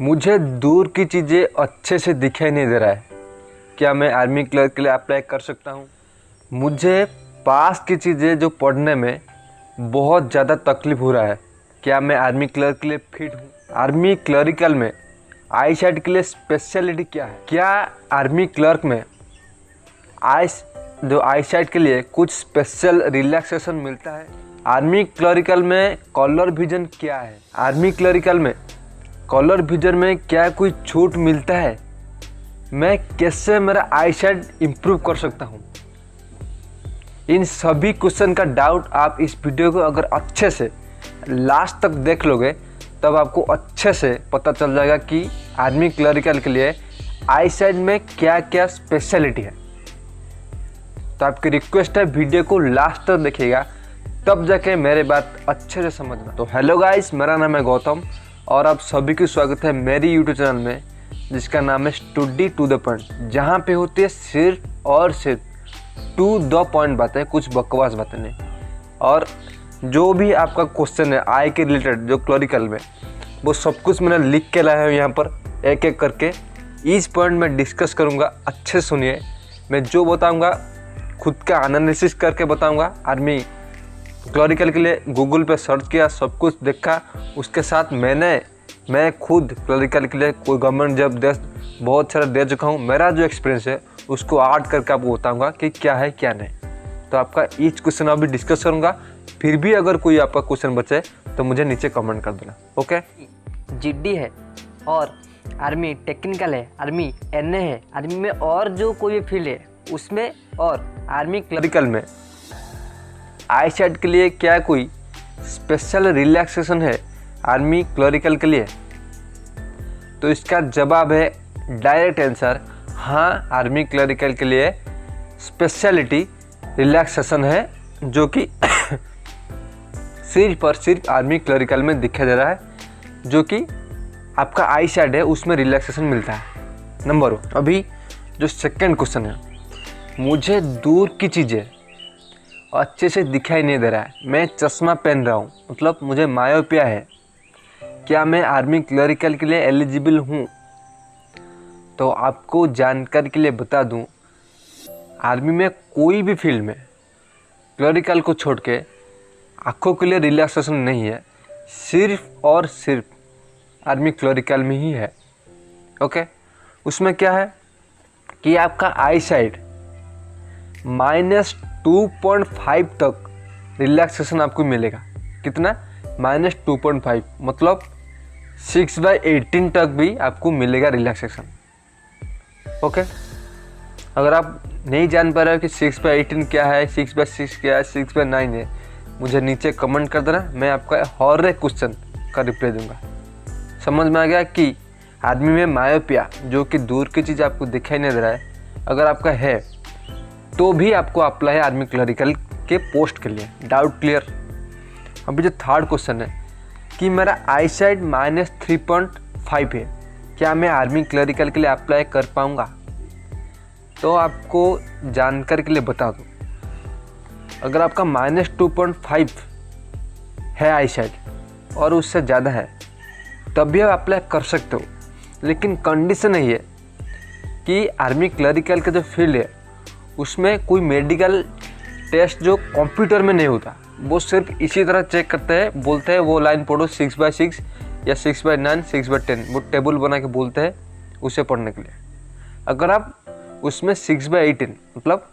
मुझे दूर की चीज़ें अच्छे से दिखाई नहीं दे रहा है। क्या मैं आर्मी क्लर्क के लिए अप्लाई कर सकता हूँ? मुझे पास की चीज़ें जो पढ़ने में बहुत ज़्यादा तकलीफ हो रहा है। क्या मैं आर्मी क्लर्क के लिए फिट हूँ? आर्मी क्लरिकल में आई साइट के लिए स्पेशलिटी क्या है? क्या आर्मी क्लर्क में आई साइट के लिए कुछ स्पेशल रिलैक्सेशन मिलता है? आर्मी क्लरिकल में कलर विजन क्या है? आर्मी क्लरिकल में कलर विजन में क्या कोई छूट मिलता है? मैं कैसे मेरा आई साइट इम्प्रूव कर सकता हूँ? इन सभी क्वेश्चन का डाउट आप इस वीडियो को अगर अच्छे से लास्ट तक देख लोगे तब आपको अच्छे से पता चल जाएगा कि आर्मी क्लरिकल के लिए आई साइट में क्या क्या स्पेशलिटी है। तो आपकी रिक्वेस्ट है वीडियो को लास्ट तक देखिएगा, तब जाके मेरे बात अच्छे से समझना। तो हेलो गाइस, मेरा नाम है गौतम और आप सभी की स्वागत है मेरी यूट्यूब चैनल में जिसका नाम है स्टडी टू द पॉइंट, जहाँ पे होती है सिर्फ और सिर्फ टू द पॉइंट बातें, कुछ बकवास बातें नहीं। और जो भी आपका क्वेश्चन है आई के रिलेटेड जो क्लरिकल में, वो सब कुछ मैंने लिख के लाया हूँ यहाँ पर एक एक करके। इस पॉइंट में डिस्कस करूँगा, अच्छे सुनिए। मैं जो बताऊँगा खुद का एनालिसिस करके बताऊँगा। आर्मी क्लरिकल के लिए गूगल पे सर्च किया, सब कुछ देखा, उसके साथ मैं खुद क्लरिकल के लिए कोई गवर्नमेंट जॉब बहुत सारा दे चुका हूँ। मेरा जो एक्सपीरियंस है उसको ऐड करके आपको बताऊँगा कि क्या है क्या नहीं। तो आपका ईच क्वेश्चन अभी डिस्कस करूँगा, फिर भी अगर कोई आपका क्वेश्चन बचे तो मुझे नीचे कमेंट कर देना। ओके, जीडी है और आर्मी टेक्निकल है, आर्मी एनए है, आर्मी में और जो कोई भी फील्ड है उसमें, और आर्मी क्लरिकल में आई साइट के लिए क्या कोई स्पेशल रिलैक्सेशन है आर्मी क्लरिकल के लिए? तो इसका जवाब है डायरेक्ट आंसर, हाँ। आर्मी क्लरिकल के लिए स्पेशलिटी रिलैक्सेशन है जो कि सिर्फ और सिर्फ आर्मी क्लरिकल में दिखाई दे रहा है, जो कि आपका आई साइट है उसमें रिलैक्सेशन मिलता है। नंबर 1। अभी जो सेकंड क्वेश्चन है, मुझे दूर की चीज़ें अच्छे से दिखाई नहीं दे रहा है, मैं चश्मा पहन रहा हूँ, मतलब मुझे मायोपिया है। क्या मैं आर्मी क्लरिकल के लिए एलिजिबल हूँ? तो आपको जानकारी के लिए बता दूँ, आर्मी में कोई भी फील्ड में क्लरिकल को छोड़ के आँखों के लिए रिलैक्सेशन नहीं है, सिर्फ और सिर्फ आर्मी क्लरिकल में ही है। ओके, उसमें क्या है कि आपका आई साइट -2.5 तक रिलैक्सेशन आपको मिलेगा। कितना? -2.5, मतलब 6/18 तक भी आपको मिलेगा रिलैक्सेशन। ओके, अगर आप नहीं जान पा रहे हो कि 6/18 क्या है, 6/6 क्या है, 6/9 है, मुझे नीचे कमेंट कर देना, मैं आपका हर एक क्वेश्चन का रिप्लाई दूंगा। समझ में आ गया कि आदमी में मायोपिया जो कि दूर की चीज़ आपको दिखाई नहीं दे रहा है, अगर आपका है तो भी आपको अप्लाई है आर्मी क्लरिकल के पोस्ट के लिए। Doubt clear? अभी जो थर्ड क्वेश्चन है कि मेरा आई साइट -3.5 है, क्या मैं आर्मी क्लरिकल के लिए अप्लाई कर पाऊँगा? तो आपको जानकारी के लिए बता दूँ, अगर आपका -2.5 है आई साइट और उससे ज़्यादा है तब भी आप अप्लाई कर सकते हो, लेकिन कंडीशन है ये कि आर्मी क्लरिकल का जो फील्ड है उसमें कोई मेडिकल टेस्ट जो कंप्यूटर में नहीं होता, वो सिर्फ इसी तरह चेक करते हैं, बोलते हैं वो लाइन पढ़ो 6/6 या 6/9, 6/10, वो टेबल बना के बोलते हैं उसे पढ़ने के लिए। अगर आप उसमें 6/18 मतलब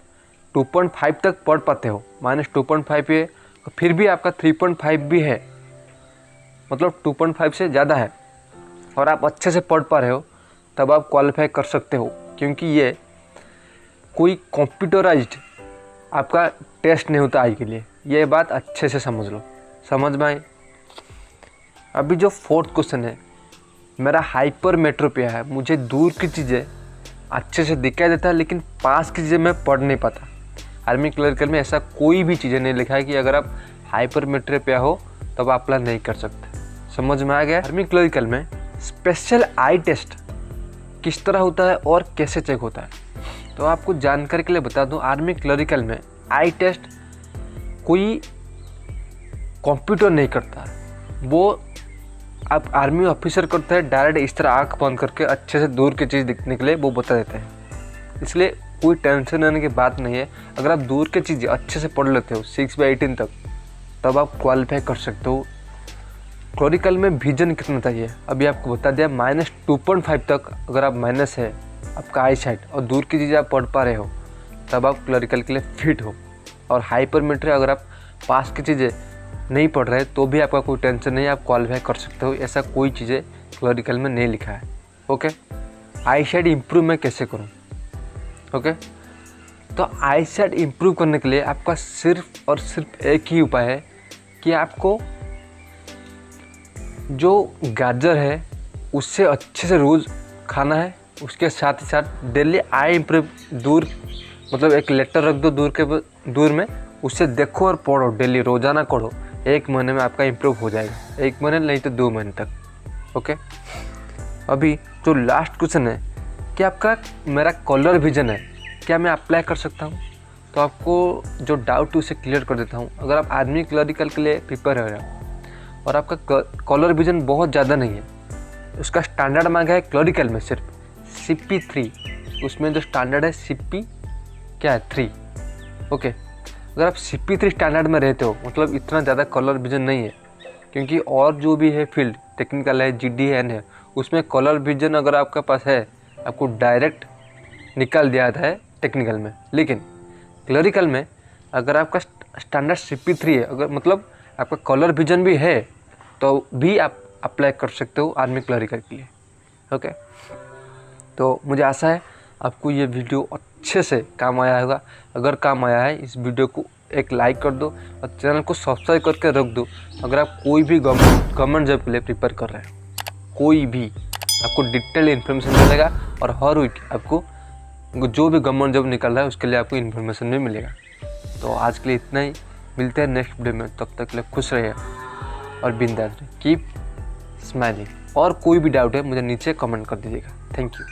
2.5 तक पढ़ पाते हो, -2.5 है, फिर भी आपका 3.5 भी है, मतलब 2.5 से ज़्यादा है, और आप अच्छे से पढ़ पा रहे हो, तब आप क्वालिफाई कर सकते हो, क्योंकि ये कोई कंप्यूटराइज्ड आपका टेस्ट नहीं होता आई के लिए। ये बात अच्छे से समझ लो, समझ में आई? अभी जो फोर्थ क्वेश्चन है, मेरा हाइपरमेट्रोपिया है, मुझे दूर की चीज़ें अच्छे से दिखाई देता है लेकिन पास की चीज़ें मैं पढ़ नहीं पाता। आर्मी क्लरिकल में ऐसा कोई भी चीज़ें नहीं लिखा है कि अगर आप हाइपरमेट्रोपिया हो तब आप अप्लाई नहीं कर सकते। समझ में आ गया? आर्मी क्लरिकल में स्पेशल आई टेस्ट किस तरह होता है और कैसे चेक होता है, तो आपको जानकारी के लिए बता दूं, आर्मी क्लरिकल में आई टेस्ट कोई कंप्यूटर नहीं करता, वो आप आर्मी ऑफिसर करते हैं डायरेक्ट इस तरह आँख बंद करके अच्छे से दूर की चीज़ दिखने के लिए वो बता देते हैं। इसलिए कोई टेंशन लेने की बात नहीं है। अगर आप दूर की चीज़ अच्छे से पढ़ लेते हो 6/18 तक, तब आप क्वालिफाई कर सकते हो। क्लरिकल में विजन कितना चाहिए अभी आपको बता दिया, -2.5 तक अगर आप माइनस है आपका आई साइट और दूर की चीज़ें आप पढ़ पा रहे हो, तब आप क्लरिकल के लिए फिट हो। और हाइपरमेट्री अगर आप पास की चीज़ें नहीं पढ़ रहे तो भी आपका कोई टेंशन नहीं, आप क्वालिफाई कर सकते हो। ऐसा कोई चीज़ें क्लरिकल में नहीं लिखा है। ओके, आई साइट इम्प्रूव मैं कैसे करूँ? ओके, तो आई साइट इम्प्रूव करने के लिए आपका सिर्फ और सिर्फ एक ही उपाय है कि आपको जो गाजर है उससे अच्छे से रोज़ खाना है। उसके साथ ही साथ डेली आई इम्प्रूव दूर, मतलब एक लेटर रख दो दूर में, उससे देखो और पढ़ो, डेली रोज़ाना पढ़ो। 1 महीने में आपका इम्प्रूव हो जाएगा, 1 महीने नहीं तो 2 महीने तक। ओके, अभी जो लास्ट क्वेश्चन है कि आपका मेरा कलर विजन है, क्या मैं अप्लाई कर सकता हूँ? तो आपको जो डाउट है उसे क्लियर कर देता हूँ। अगर आप आर्मी क्लरिकल के लिए प्रिपेयर हो रहे हो और आपका कलर विजन बहुत ज़्यादा नहीं है, उसका स्टैंडर्ड मांगा है क्लरिकल में सिर्फ CP3, उसमें जो स्टैंडर्ड है CP क्या है 3। ओके, अगर आप CP3 स्टैंडर्ड में रहते हो, मतलब इतना ज़्यादा कलर विजन नहीं है, क्योंकि और जो भी है फील्ड टेक्निकल है, GDN है, उसमें कलर विजन अगर आपके पास है आपको डायरेक्ट निकाल दिया जाता है टेक्निकल में। लेकिन क्लरिकल में अगर आपका स्टैंडर्ड CP3 है, अगर मतलब आपका कलर विजन भी है, तो भी आप अप्लाई कर सकते हो आर्मी क्लरिकल के लिए। ओके, तो मुझे आशा है आपको ये वीडियो अच्छे से काम आया होगा। अगर काम आया है इस वीडियो को एक लाइक कर दो और चैनल को सब्सक्राइब करके रख दो। अगर आप कोई भी गवर्नमेंट जॉब के लिए प्रिपेयर कर रहे हैं, कोई भी, आपको डिटेल इन्फॉर्मेशन मिलेगा और हर वीक आपको जो भी गवर्नमेंट जॉब निकल रहा है उसके लिए आपको इन्फॉर्मेशन भी मिलेगा। तो आज के लिए इतना ही, मिलते हैं नेक्स्ट वीडियो में। तब तक के लिए खुश रहिए और बिंदास रहिए, कीप स्माइलिंग। और कोई भी डाउट है मुझे नीचे कमेंट कर दीजिएगा। Thank you.